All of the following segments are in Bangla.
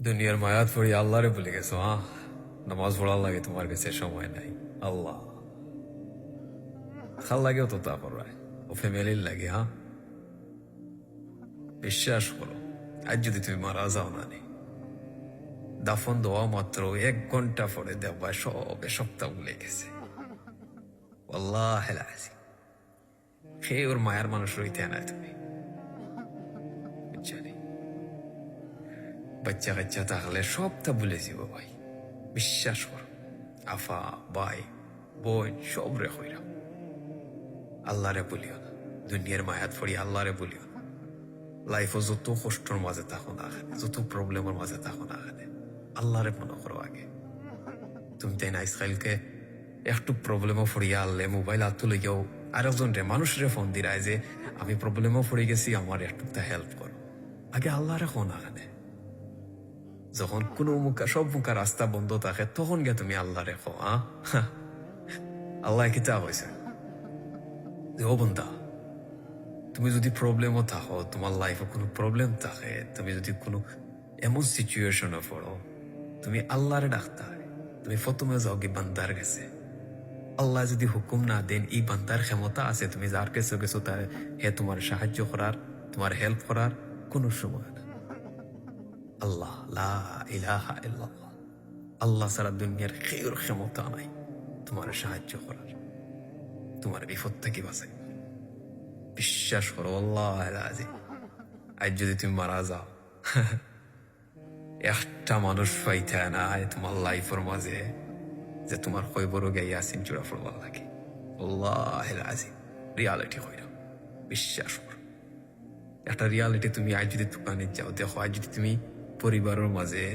দুনিয়ার মায়াত পড়ি আল্লাহরে ভুলে গেছো। নামাজ পড়ার লাগে তোমার কাছে সময় নাই। আল্লাহ খাল লাগেও তো তা পড়ায় ও ফ্যামিলির লাগে। বিশ্বাস করো, আজ যদি তুমি মারা যাও না নি, দাফন দেওয়া মাত্র 1 ঘন্টা পরে দেখবা সবে সপ্তাহ ভুলে গেছে। আল্লাহ খেয়ে ওর মায়ার মানুষ রইতে না তুমি জানি। বাচ্চা কাচ্চা থাকলে সবটা ভুলে যাব ভাই, বিশ্বাস করো। আফা ভাই বোন সব রে হইল, আল্লাহরে বলিও না। দুনিয়ার মায়াত পড়ি আল্লাহরে বলিও না। লাইফও যত কষ্টর মাঝে থাকো না এখানে, যত প্রবলেমের মাঝে থাকো না এখানে, আল্লাহরে মনে করো আগে। তুমি তাই না ইসরায়েলকে একটু প্রবলেমও পড়িয়া আনলে মোবাইল হাত তুলে গিয়েও আরেকজন রে মানুষের ফোন দিরায় যে আমি প্রবলেমও পড়ে গেছি, আমার একটু হেল্প করো। আগে আল্লাহরে ফোন আনে। যখন কোনো সব মুখা রাস্তা বন্ধ থাকে তখন গে তুমি আল্লাহ রেখো। আল্লাহ কিতা হয়েছে যে ও বন্ধা, তুমি যদি প্রবলেমও থাকো, তোমার লাইফে কোনো প্রবলেম থাকে, তুমি যদি কোনো এমন সিচুয়েশনে পড়ো, তুমি আল্লাহরে ডাক্তার, তুমি প্রথমে যাও কি বান্দার গেছে। আল্লাহ যদি হুকুম না দেন, এই বান্দার ক্ষমতা আছে তুমি যার কাছে গেছো তার হে তোমার সাহায্য করার, তোমার হেল্প করার কোনো সময় না। আল্লাহ লা ইলাহা ইল্লাল্লাহ, আল্লাহ সারা দুনিয়ার কেউর ক্ষমতা নাই তোমার সাহায্য করার, তোমার বিপদ থেকে বাঁচাই। বিশ্বাস করো আল্লাহ আজিম, আজ যদি তুমি মারা যাও, একটা মানুষ পাইতে নাই তোমার লাইফের মাঝে যে তোমার কইবরও গে ইয়াসিন চূড়া পড়বার লাগে। আল্লাহ আজিম রিয়ালিটি হইল, বিশ্বাস করো। একটা রিয়ালিটি তুমি আজ যদি দোকানে যাও দেখো, আজ যদি তুমি পরিবারের মাঝে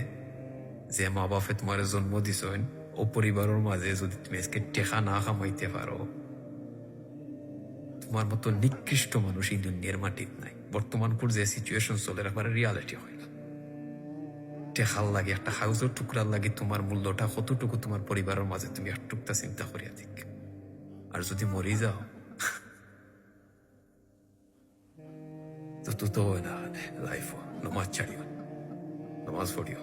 যে মা বাপে তোমার জন্ম দিছেন ও পরিবারের মাঝে যদি তুমি আজকে টেকা না কামাইতে পারো, তোমার মতো নিকৃষ্ট মানুষ এই দুনিয়ার মাটির নাই। বর্তমান কোর যে সিচুয়েশন চলে একবারে রিয়ালিটি হয় না। টেকার লাগে, একটা হাউসের টুকরার লাগে তোমার মূল্যটা কতটুকু তোমার পরিবারের মাঝে তুমি একটুকটা চিন্তা করিয়া দিক। আর যদি মরি যাও তো হয় না লাইফ। নমাজ ছাড়িও, নমাজ পড়িও।